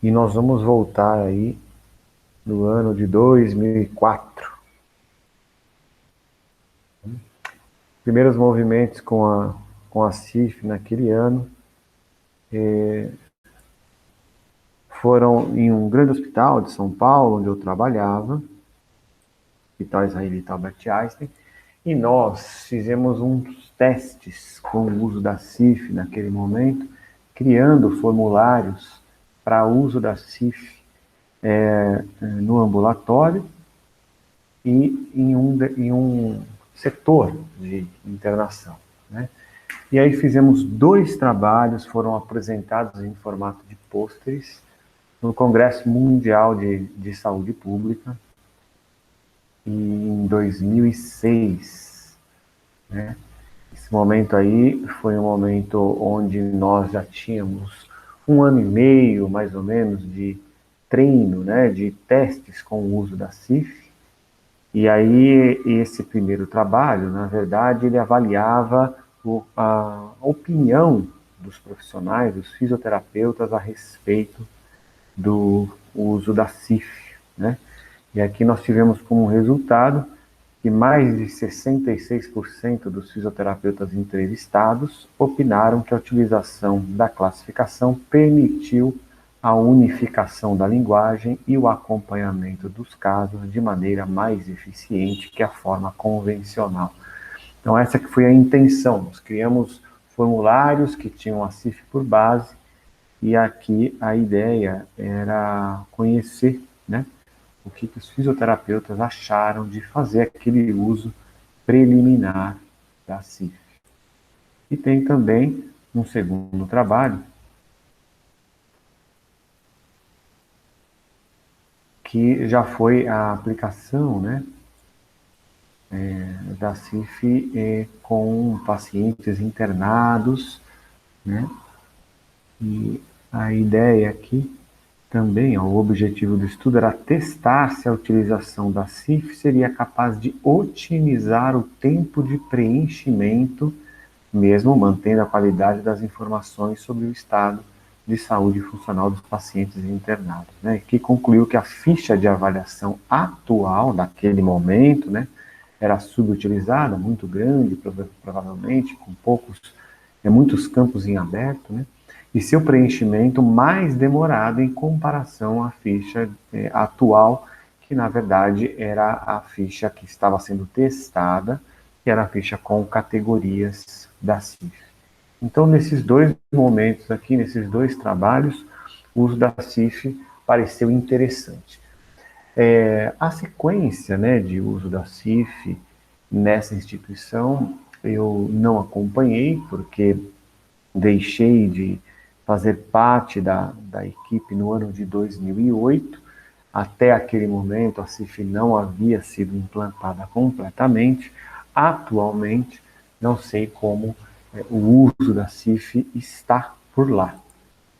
E nós vamos voltar aí no ano de 2004. Primeiros movimentos com a CIF naquele ano foram em um grande hospital de São Paulo, onde eu trabalhava, Hospital Israelita Albert Einstein, e nós fizemos uns testes com o uso da CIF naquele momento, criando formulários para uso da CIF no ambulatório e em um setor de internação, né? E aí fizemos 2 trabalhos, foram apresentados em formato de pôsteres no Congresso Mundial de Saúde Pública em 2006, né? Esse momento aí foi um momento onde nós já tínhamos 1 ano e meio, mais ou menos, de treino, né, de testes com o uso da CIF. E aí, esse primeiro trabalho, na verdade, ele avaliava a opinião dos profissionais, dos fisioterapeutas, a respeito do uso da CIF, né? E aqui nós tivemos como resultado que mais de 66% dos fisioterapeutas entrevistados opinaram que a utilização da classificação permitiu a unificação da linguagem e o acompanhamento dos casos de maneira mais eficiente que a forma convencional. Então essa que foi a intenção. Nós criamos formulários que tinham a CIF por base e aqui a ideia era conhecer, né, o que os fisioterapeutas acharam de fazer aquele uso preliminar da CIF. E tem também um segundo trabalho, que já foi a aplicação, né, da CIF com pacientes internados, né, e a ideia aqui também, ó, o objetivo do estudo era testar se a utilização da CIF seria capaz de otimizar o tempo de preenchimento, mesmo mantendo a qualidade das informações sobre o estado de saúde funcional dos pacientes internados, né? Que concluiu que a ficha de avaliação atual, daquele momento, né, era subutilizada, muito grande, provavelmente, com muitos campos em aberto, né? E seu preenchimento mais demorado em comparação à ficha atual, que na verdade era a ficha que estava sendo testada, que era a ficha com categorias da CIF. Então, nesses 2 momentos aqui, nesses 2 trabalhos, o uso da CIF pareceu interessante. A sequência, né, de uso da CIF nessa instituição eu não acompanhei, porque deixei de fazer parte da equipe no ano de 2008. Até aquele momento, a CIF não havia sido implantada completamente. Atualmente, não sei como o uso da CIF está por lá,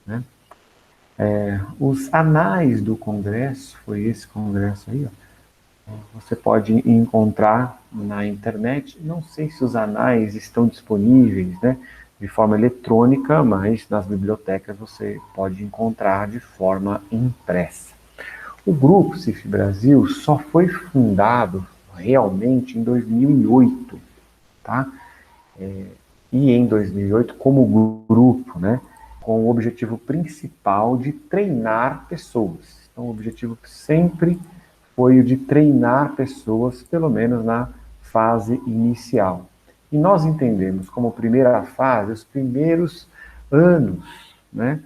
né? Os anais do Congresso, foi esse Congresso aí, ó, você pode encontrar na internet. Não sei se os anais estão disponíveis, né, de forma eletrônica, mas nas bibliotecas você pode encontrar de forma impressa. O grupo CIF Brasil só foi fundado realmente em 2008, tá? E em 2008 como grupo, né, com o objetivo principal de treinar pessoas. Então, o objetivo sempre foi o de treinar pessoas, pelo menos na fase inicial. E nós entendemos como primeira fase os primeiros anos, né,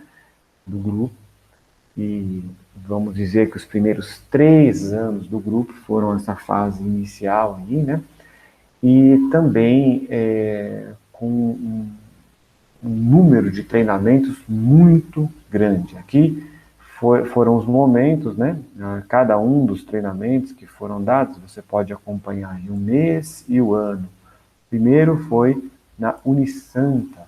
do grupo, e vamos dizer que os primeiros 3 anos do grupo foram essa fase inicial aí, né, e também com um número de treinamentos muito grande. Aqui foram os momentos, né? Cada um dos treinamentos que foram dados, você pode acompanhar o mês e o ano. Primeiro foi na Unisanta,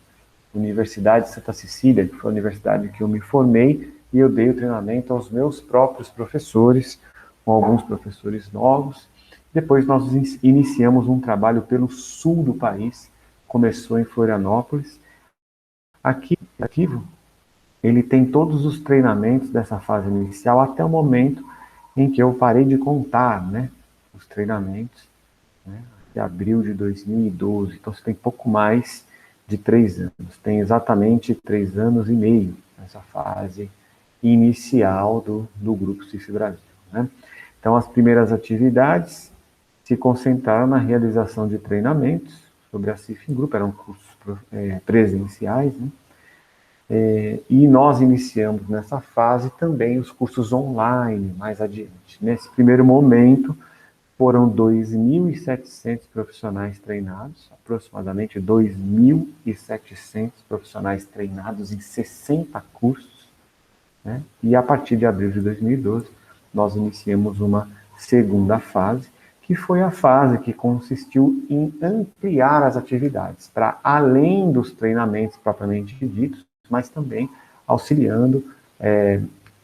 Universidade de Santa Cecília, que foi a universidade que eu me formei, e eu dei o treinamento aos meus próprios professores, com alguns professores novos. Depois nós iniciamos um trabalho pelo sul do país, começou em Florianópolis. Aqui, ele tem todos os treinamentos dessa fase inicial até o momento em que eu parei de contar, né, os treinamentos, né, de abril de 2012. Então, você tem pouco mais de 3 anos. Tem exatamente 3 anos e meio nessa fase inicial do Grupo CIF Brasil, né? Então, as primeiras atividades se concentraram na realização de treinamentos sobre a CIF em grupo, eram cursos presenciais, né? E nós iniciamos nessa fase também os cursos online mais adiante. Nesse primeiro momento, foram 2.700 profissionais treinados, aproximadamente 2.700 profissionais treinados em 60 cursos, né? E a partir de abril de 2012, nós iniciamos uma segunda fase, que foi a fase que consistiu em ampliar as atividades para além dos treinamentos propriamente ditos, mas também auxiliando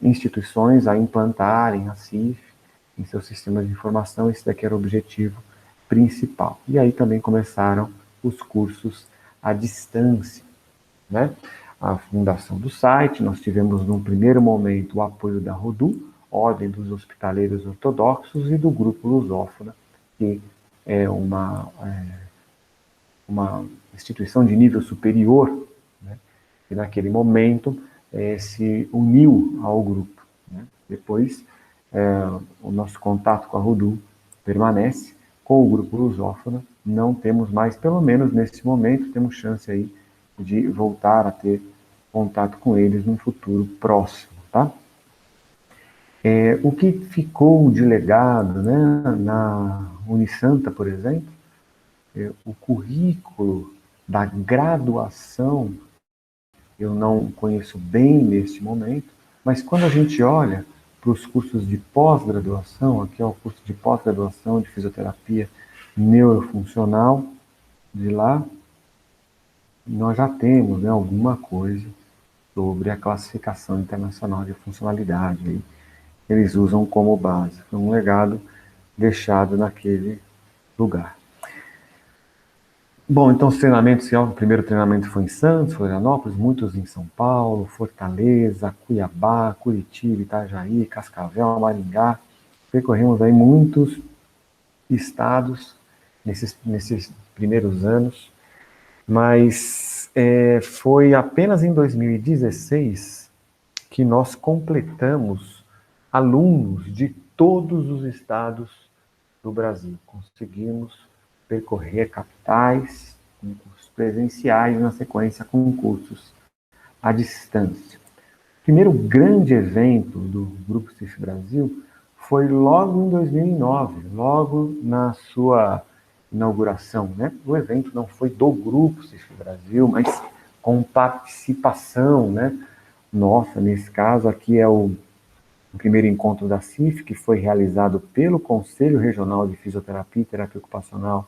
instituições a implantarem a CIF em seus sistemas de informação. Esse daqui era o objetivo principal. E aí também começaram os cursos à distância, né? A fundação do site, nós tivemos num primeiro momento o apoio da RODU, Ordem dos Hospitaleiros Ortodoxos, e do Grupo Lusófona, que é uma instituição de nível superior, né, que naquele momento se uniu ao grupo, né? Depois, o nosso contato com a RODU permanece. Com o Grupo Lusófona, não temos mais, pelo menos nesse momento, temos chance aí de voltar a ter contato com eles num futuro próximo, tá? O que ficou de legado, né, na Unisanta, por exemplo, o currículo da graduação, eu não conheço bem neste momento, mas quando a gente olha para os cursos de pós-graduação, aqui é o curso de pós-graduação de fisioterapia neurofuncional, de lá, nós já temos, né, alguma coisa sobre a classificação internacional de funcionalidade. Aí, eles usam como base. Foi um legado deixado naquele lugar. Bom, então os treinamentos, o primeiro treinamento foi em Santos, Florianópolis, muitos em São Paulo, Fortaleza, Cuiabá, Curitiba, Itajaí, Cascavel, Maringá. Percorremos aí muitos estados nesses primeiros anos, mas foi apenas em 2016 que nós completamos alunos de todos os estados do Brasil. Conseguimos percorrer capitais, com cursos presenciais, na sequência com cursos à distância. O primeiro grande evento do Grupo CIF Brasil foi logo em 2009, logo na sua inauguração, né? O evento não foi do Grupo CIF Brasil, mas com participação, né, nossa. Nesse caso aqui é o primeiro encontro da CIF, que foi realizado pelo Conselho Regional de Fisioterapia e Terapia Ocupacional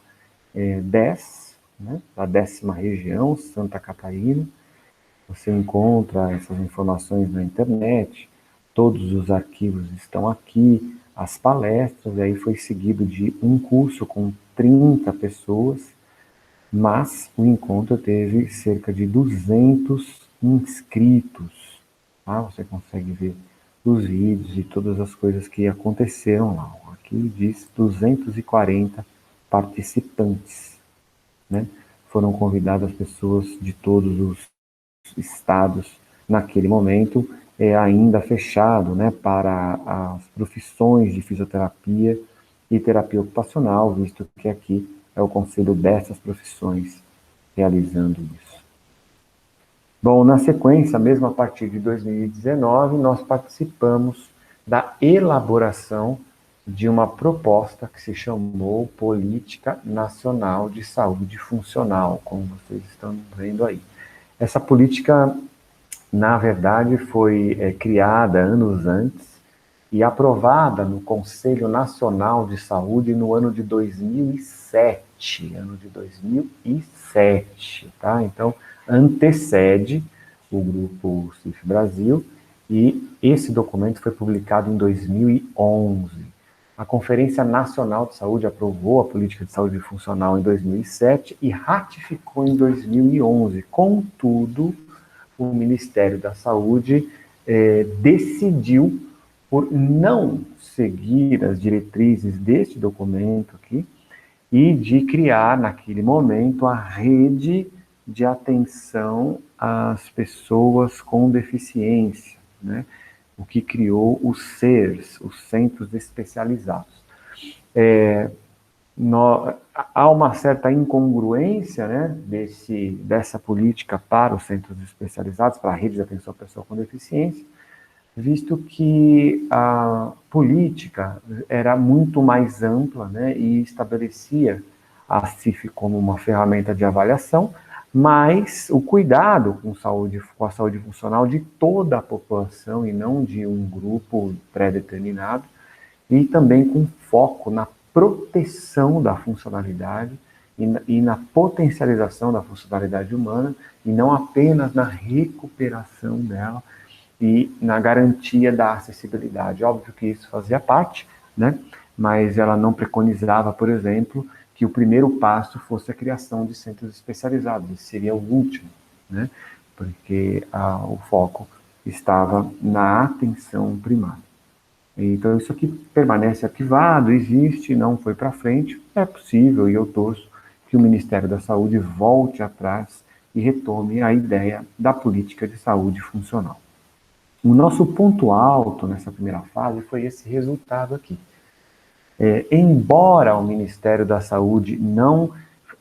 10, né, da 10ª região, Santa Catarina. Você encontra essas informações na internet, todos os arquivos estão aqui, as palestras, e aí foi seguido de um curso com 30 pessoas, mas o encontro teve cerca de 200 inscritos, tá? Você consegue ver os vídeos e todas as coisas que aconteceram lá. Aqui diz 240 participantes, né? Foram convidadas pessoas de todos os estados naquele momento, ainda fechado, né, para as profissões de fisioterapia e terapia ocupacional, visto que aqui é o conselho dessas profissões realizando isso. Bom, na sequência, mesmo a partir de 2019, nós participamos da elaboração de uma proposta que se chamou Política Nacional de Saúde Funcional, como vocês estão vendo aí. Essa política, na verdade, foi criada anos antes e aprovada no Conselho Nacional de Saúde no ano de 2007. Tá? Então, antecede o Grupo CIF Brasil, e esse documento foi publicado em 2011. A Conferência Nacional de Saúde aprovou a Política de Saúde Funcional em 2007 e ratificou em 2011. Contudo, o Ministério da Saúde decidiu por não seguir as diretrizes deste documento aqui e de criar, naquele momento, a rede de atenção às pessoas com deficiência, né? O que criou os CERS, os Centros Especializados. Há uma certa incongruência, né, dessa política para os centros especializados, para a rede de atenção à pessoa com deficiência, visto que a política era muito mais ampla, né, e estabelecia a CIF como uma ferramenta de avaliação, mas o cuidado com a saúde funcional de toda a população e não de um grupo pré-determinado, e também com foco na proteção da funcionalidade e na potencialização da funcionalidade humana, e não apenas na recuperação dela e na garantia da acessibilidade. Óbvio que isso fazia parte, né? Mas ela não preconizava, por exemplo, que o primeiro passo fosse a criação de centros especializados, esse seria o último, né? Porque o foco estava na atenção primária. Então, isso aqui permanece arquivado, existe, não foi para frente. É possível, e eu torço, que o Ministério da Saúde volte atrás e retome a ideia da política de saúde funcional. O nosso ponto alto nessa primeira fase foi esse resultado aqui. Embora o Ministério da Saúde não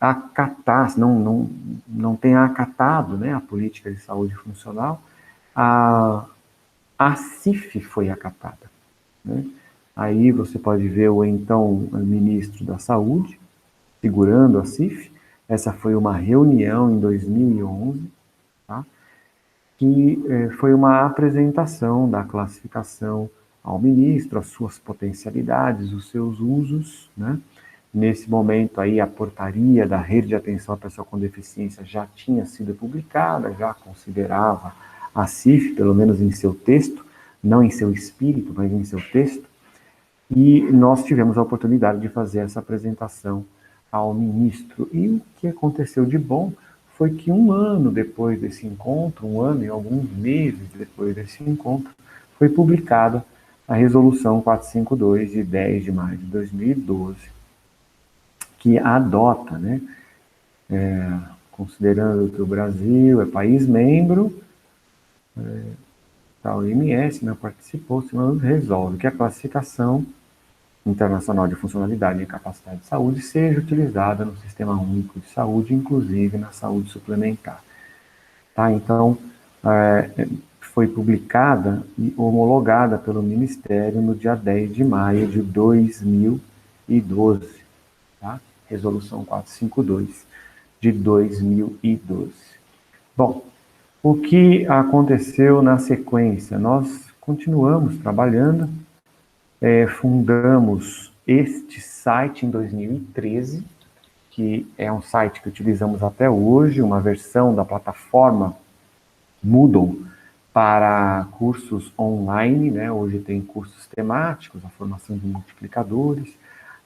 acatasse, não tenha acatado, né, a política de saúde funcional, a CIF foi acatada, né? Aí você pode ver o então ministro da Saúde segurando a CIF. Essa foi uma reunião em 2011, tá? Que foi uma apresentação da classificação ao ministro, as suas potencialidades, os seus usos, né? Nesse momento aí a portaria da rede de atenção à pessoa com deficiência já tinha sido publicada, já considerava a CIF, pelo menos em seu texto, não em seu espírito, mas em seu texto, e nós tivemos a oportunidade de fazer essa apresentação ao ministro. E o que aconteceu de bom foi que um ano depois desse encontro, um ano e alguns meses depois desse encontro, foi publicada a Resolução 452, de 10 de maio de 2012, que adota, né, considerando que o Brasil é país membro da OMS, né, participou, se não resolve que a classificação internacional de funcionalidade e capacidade de saúde seja utilizada no Sistema Único de Saúde, inclusive na saúde suplementar. Tá? Então, foi publicada e homologada pelo Ministério no dia 10 de maio de 2012, tá? Resolução 452 de 2012. Bom, o que aconteceu na sequência? Nós continuamos trabalhando, fundamos este site em 2013, que é um site que utilizamos até hoje, uma versão da plataforma Moodle para cursos online, né? Hoje tem cursos temáticos, a formação de multiplicadores.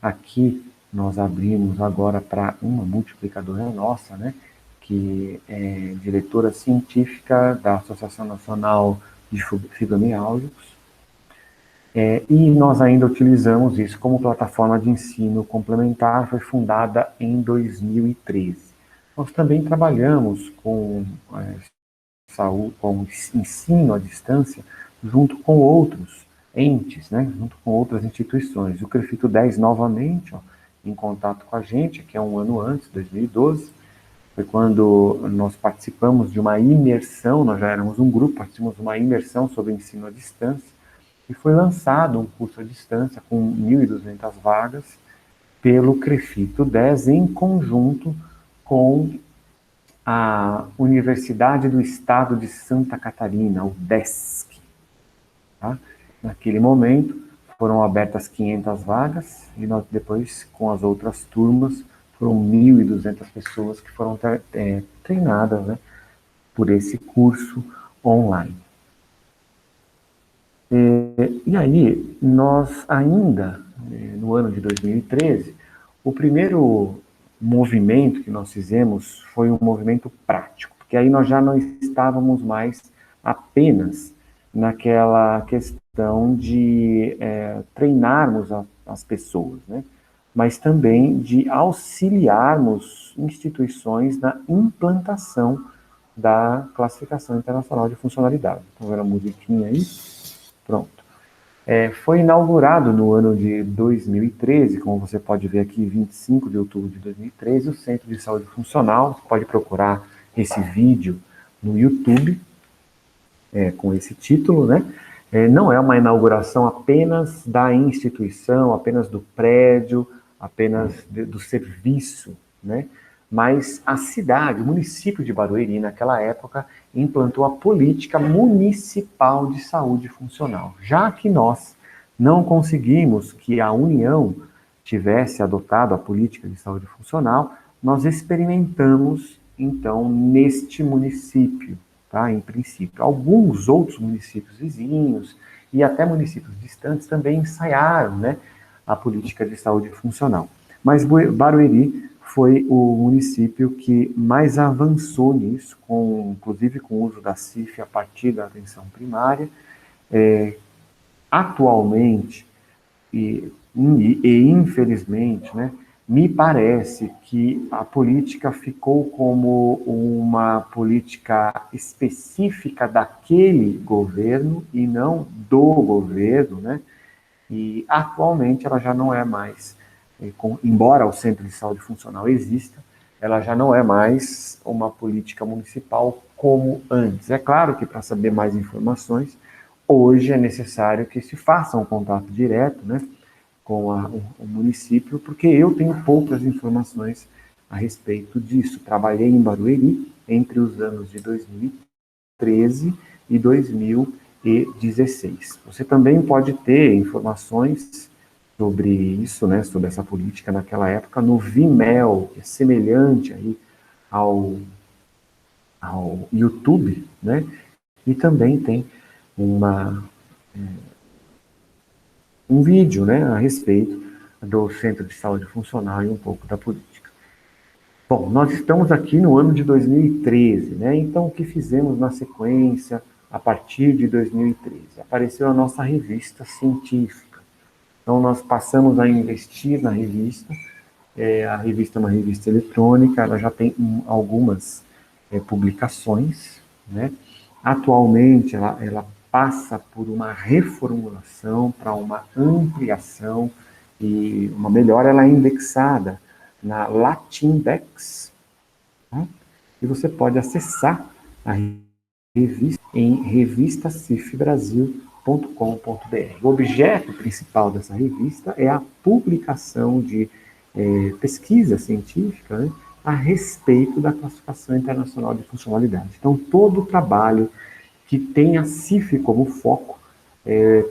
Aqui nós abrimos agora para uma multiplicadora nossa, né? Que é diretora científica da Associação Nacional de Fibromialgicos. E nós ainda utilizamos isso como plataforma de ensino complementar, foi fundada em 2013. Nós também trabalhamos com saúde, com ensino à distância, junto com outros entes, né, junto com outras instituições. O CREFITO 10, novamente, em contato com a gente, que é um ano antes, 2012, foi quando nós participamos de uma imersão, nós já éramos um grupo, participamos de uma imersão sobre ensino à distância, e foi lançado um curso à distância com 1.200 vagas pelo CREFITO 10, em conjunto com a Universidade do Estado de Santa Catarina, o DESC. Tá? Naquele momento, foram abertas 500 vagas, e nós depois, com as outras turmas, foram 1.200 pessoas que foram treinadas, né, por esse curso online. E aí, nós ainda, no ano de 2013, o primeiro movimento que nós fizemos foi um movimento prático. porque aí nós já não estávamos mais apenas naquela questão de treinarmos as pessoas, né? Mas também de auxiliarmos instituições na implantação da Classificação Internacional de Funcionalidade. Estão vendo a musiquinha aí? Pronto. Foi inaugurado no ano de 2013, como você pode ver aqui, 25 de outubro de 2013, o Centro de Saúde Funcional. Você pode procurar esse vídeo no YouTube, com esse título, né? Não é uma inauguração apenas da instituição, apenas do prédio, apenas do serviço, né? Mas a cidade, o município de Barueri, naquela época, implantou a política municipal de saúde funcional. Já que nós não conseguimos que a União tivesse adotado a política de saúde funcional, nós experimentamos, então, neste município, tá? Em princípio. Alguns outros municípios vizinhos e até municípios distantes também ensaiaram, né, a política de saúde funcional. Mas Barueri foi o município que mais avançou nisso, inclusive com o uso da CIF a partir da atenção primária. Atualmente, e infelizmente, né, me parece que a política ficou como uma política específica daquele governo e não do governo, né? E atualmente ela já não é mais, embora o Centro de Saúde Funcional exista, ela já não é mais uma política municipal como antes. É claro que para saber mais informações, hoje é necessário que se faça um contato direto, né, com o município, porque eu tenho poucas informações a respeito disso. Trabalhei em Barueri entre os anos de 2013 e 2016. Você também pode ter informações sobre isso, né, sobre essa política naquela época, no Vimeo, que é semelhante aí ao YouTube, né, e também tem um vídeo, né, a respeito do Centro de Saúde Funcional e um pouco da política. Bom, nós estamos aqui no ano de 2013, né? Então, o que fizemos na sequência a partir de 2013? Apareceu a nossa revista científica. Então, nós passamos a investir na revista. A revista é uma revista eletrônica, ela já tem algumas publicações, né? Atualmente, ela passa por uma reformulação para uma ampliação e uma melhora. Ela é indexada na Latindex, tá? E você pode acessar a revista em revistacifbrasil.com.br. O objeto principal dessa revista é a publicação de pesquisa científica, né, a respeito da Classificação Internacional de Funcionalidade. Então, todo o trabalho que tem a CIF como foco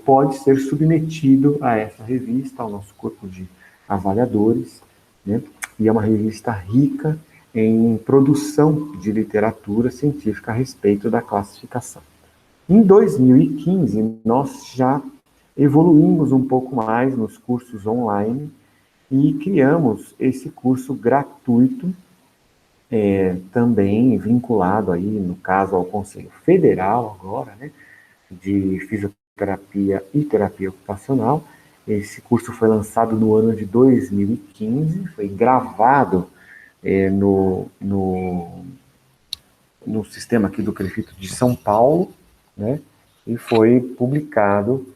pode ser submetido a essa revista, ao nosso corpo de avaliadores, né? E é uma revista rica em produção de literatura científica a respeito da classificação. Em 2015, nós já evoluímos um pouco mais nos cursos online e criamos esse curso gratuito, também vinculado aí, no caso, ao Conselho Federal agora, né, de Fisioterapia e Terapia Ocupacional. Esse curso foi lançado no ano de 2015, foi gravado no sistema aqui do Prefeito de São Paulo, né, e foi publicado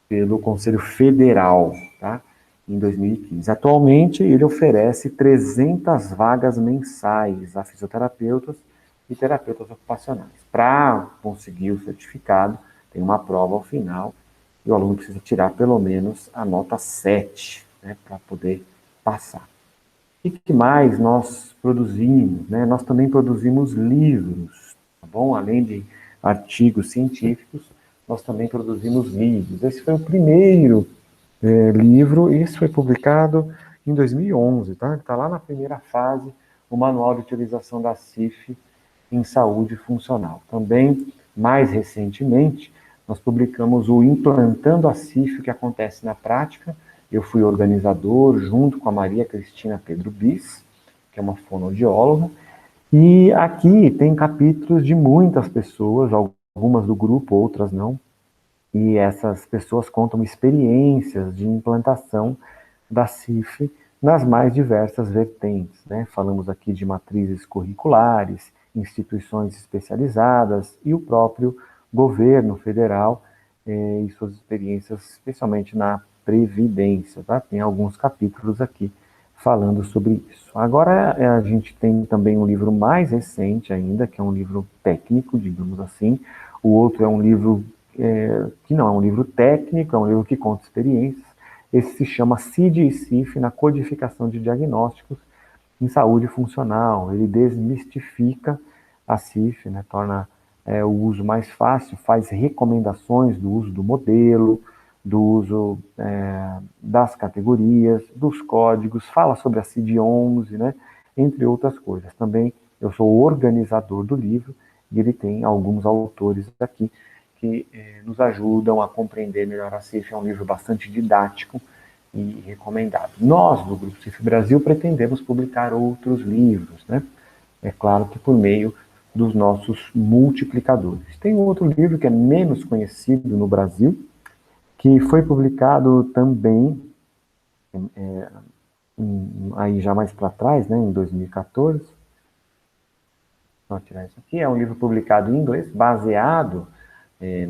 pelo Conselho Federal, tá, em 2015. Atualmente, ele oferece 300 vagas mensais a fisioterapeutas e terapeutas ocupacionais. Para conseguir o certificado, tem uma prova ao final e o aluno precisa tirar pelo menos a nota 7, né, para poder passar. O que mais nós produzimos, né? Nós também produzimos livros, tá bom? Além de artigos científicos, nós também produzimos livros. Esse foi o primeiro livro, esse foi publicado em 2011, tá? Está lá na primeira fase, o Manual de Utilização da CIF em Saúde Funcional. Também, mais recentemente, nós publicamos o Implantando a CIF, o que acontece na prática. Eu fui organizador, junto com a Maria Cristina Pedro Bis, que é uma fonoaudióloga, E aqui tem capítulos de muitas pessoas, algumas do grupo, outras não, e essas pessoas contam experiências de implantação da CIF nas mais diversas vertentes, né? Falamos aqui de matrizes curriculares, instituições especializadas e o próprio governo federal e suas experiências, especialmente na Previdência, tá? Tem alguns capítulos aqui falando sobre isso. Agora a gente tem também um livro mais recente ainda, que é um livro técnico, digamos assim. O outro é um livro que não é um livro técnico, é um livro que conta experiências. Esse se chama CID e CIF na codificação de diagnósticos em saúde funcional. Ele desmistifica a CIF, né, torna o uso mais fácil, faz recomendações do uso do modelo, do uso das categorias, dos códigos, fala sobre a CID-11, né, entre outras coisas. Também eu sou o organizador do livro e ele tem alguns autores aqui que nos ajudam a compreender melhor a CIF. É um livro bastante didático e recomendado. Nós, do Grupo CIF Brasil, pretendemos publicar outros livros, né? É claro que por meio dos nossos multiplicadores. Tem um outro livro que é menos conhecido no Brasil, que foi publicado também aí já mais para trás, né, em 2014. Vou tirar isso aqui. É um livro publicado em inglês, baseado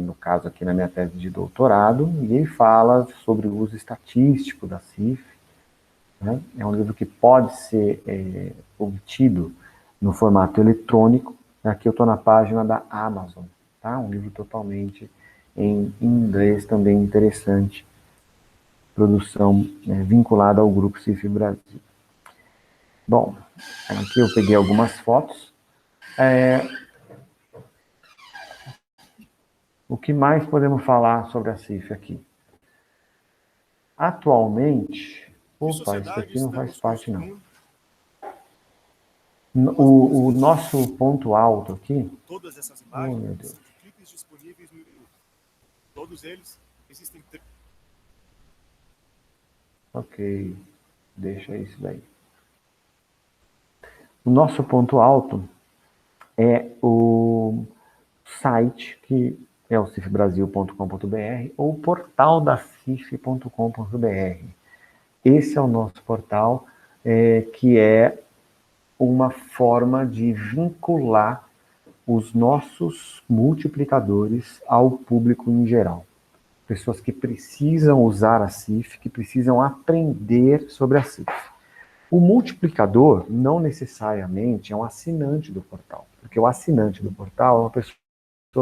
no caso aqui na minha tese de doutorado, e ele fala sobre o uso estatístico da CIF. Né? É um livro que pode ser obtido no formato eletrônico. Aqui eu estou na página da Amazon. Tá? Um livro totalmente em inglês, também interessante. Produção vinculada ao Grupo CIF Brasil. Bom, aqui eu peguei algumas fotos. O que mais podemos falar sobre a CIF aqui? Atualmente, opa, isso aqui não faz parte não. O nosso ponto alto aqui... Todas essas imagens meu Deus. são de clipes disponíveis no YouTube. Todos eles existem... Ok, deixa isso daí. O nosso ponto alto é o site que é o cifbrasil.com.br ou portaldacif.com.br. Esse é o nosso portal, que é uma forma de vincular os nossos multiplicadores ao público em geral. Pessoas que precisam usar a CIF, que precisam aprender sobre a CIF. O multiplicador não necessariamente é um assinante do portal, porque o assinante do portal é uma pessoa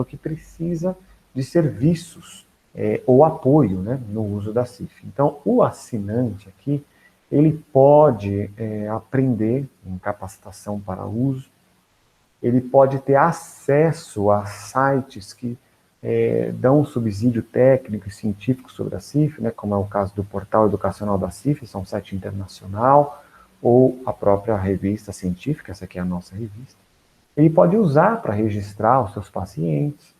que precisa de serviços ou apoio, né, no uso da CIF. Então, o assinante aqui, ele pode aprender em capacitação para uso, ele pode ter acesso a sites que dão um subsídio técnico e científico sobre a CIF, né, como é o caso do Portal Educacional da CIF, isso é um site internacional, ou a própria revista científica, essa aqui é a nossa revista. Ele pode usar para registrar os seus pacientes.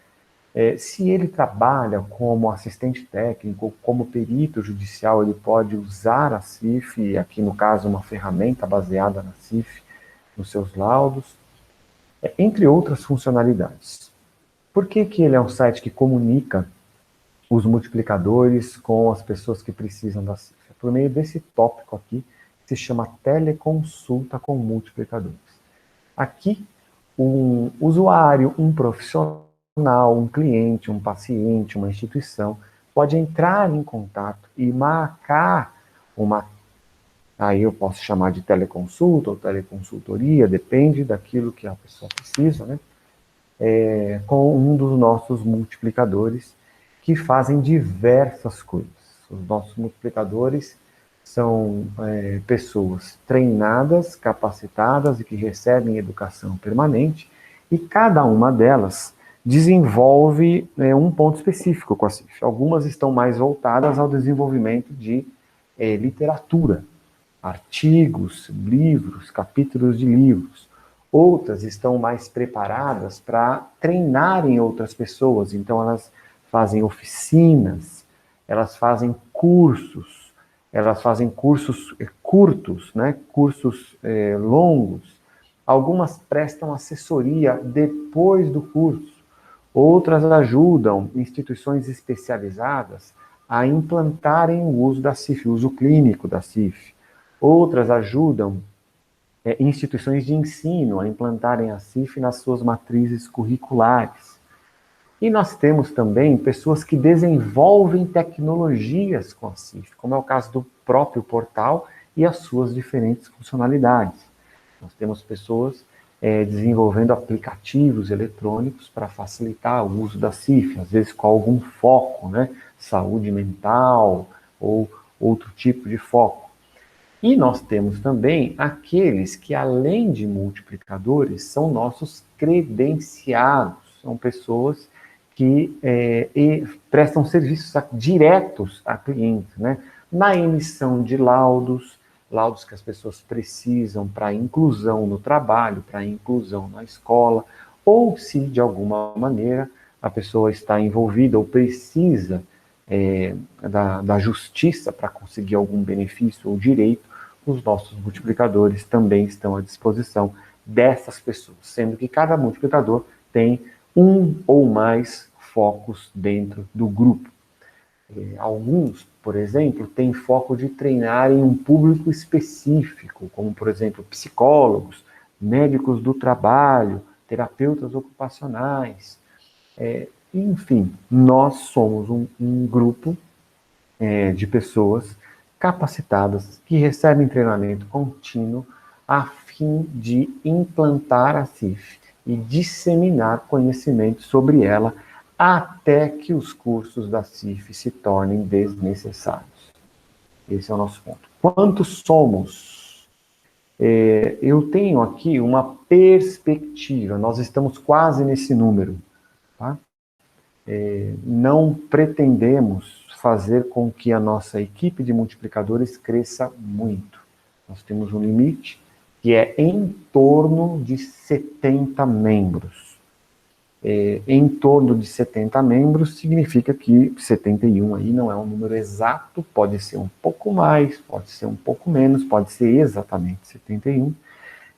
Se ele trabalha como assistente técnico ou como perito judicial, ele pode usar a CIF, aqui no caso uma ferramenta baseada na CIF, nos seus laudos, entre outras funcionalidades. Por que ele é um site que comunica os multiplicadores com as pessoas que precisam da CIF? Por meio desse tópico aqui, que se chama teleconsulta com multiplicadores. Aqui, um usuário, um profissional, um cliente, um paciente, uma instituição, pode entrar em contato e marcar aí eu posso chamar de teleconsulta ou teleconsultoria, depende daquilo que a pessoa precisa, né? Com um dos nossos multiplicadores, que fazem diversas coisas. Os nossos multiplicadores são pessoas treinadas, capacitadas e que recebem educação permanente, e cada uma delas desenvolve um ponto específico com a CIF. Algumas estão mais voltadas ao desenvolvimento de literatura, artigos, livros, capítulos de livros. Outras estão mais preparadas para treinarem outras pessoas, então elas fazem oficinas, elas fazem cursos curtos, né? Cursos longos. Algumas prestam assessoria depois do curso. Outras ajudam instituições especializadas a implantarem o uso da CIF, o uso clínico da CIF. Outras ajudam instituições de ensino a implantarem a CIF nas suas matrizes curriculares. E nós temos também pessoas que desenvolvem tecnologias com a CIF, como é o caso do próprio portal e as suas diferentes funcionalidades. Nós temos pessoas desenvolvendo aplicativos eletrônicos para facilitar o uso da CIF, às vezes com algum foco, né? Saúde mental ou outro tipo de foco. E nós temos também aqueles que, além de multiplicadores, são nossos credenciados, são pessoas que prestam serviços diretos a clientes, né? Na emissão de laudos que as pessoas precisam para inclusão no trabalho, para inclusão na escola, ou se de alguma maneira a pessoa está envolvida ou precisa da justiça para conseguir algum benefício ou direito, os nossos multiplicadores também estão à disposição dessas pessoas, sendo que cada multiplicador tem um ou mais focos dentro do grupo. Alguns, por exemplo, têm foco de treinar em um público específico, como, por exemplo, psicólogos, médicos do trabalho, terapeutas ocupacionais. Enfim, nós somos um grupo de pessoas capacitadas que recebem treinamento contínuo a fim de implantar a CIF e disseminar conhecimento sobre ela até que os cursos da CIF se tornem desnecessários. Esse é o nosso ponto. Quantos somos? Eu tenho aqui uma perspectiva, nós estamos quase nesse número, tá? Não pretendemos fazer com que a nossa equipe de multiplicadores cresça muito. Nós temos um limite que é em torno de 70 membros. Em torno de 70 membros significa que 71 aí não é um número exato, pode ser um pouco mais, pode ser um pouco menos, pode ser exatamente 71,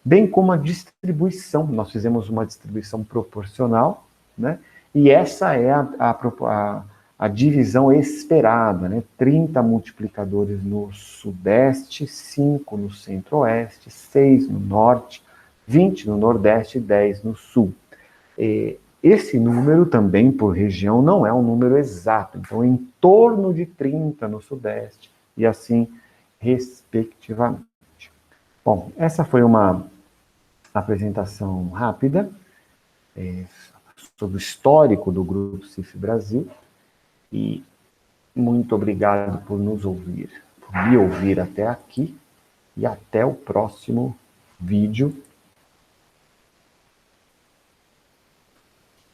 bem como a distribuição. Nós fizemos uma distribuição proporcional, né? E essa é a divisão esperada, né? 30 multiplicadores no Sudeste, 5 no Centro-Oeste, 6 no Norte, 20 no Nordeste e 10 no Sul. Esse número também, por região, não é um número exato. Então, em torno de 30 no Sudeste e assim, respectivamente. Bom, essa foi uma apresentação rápida sobre o histórico do Grupo CIF Brasil e muito obrigado por nos ouvir, por me ouvir até aqui e até o próximo vídeo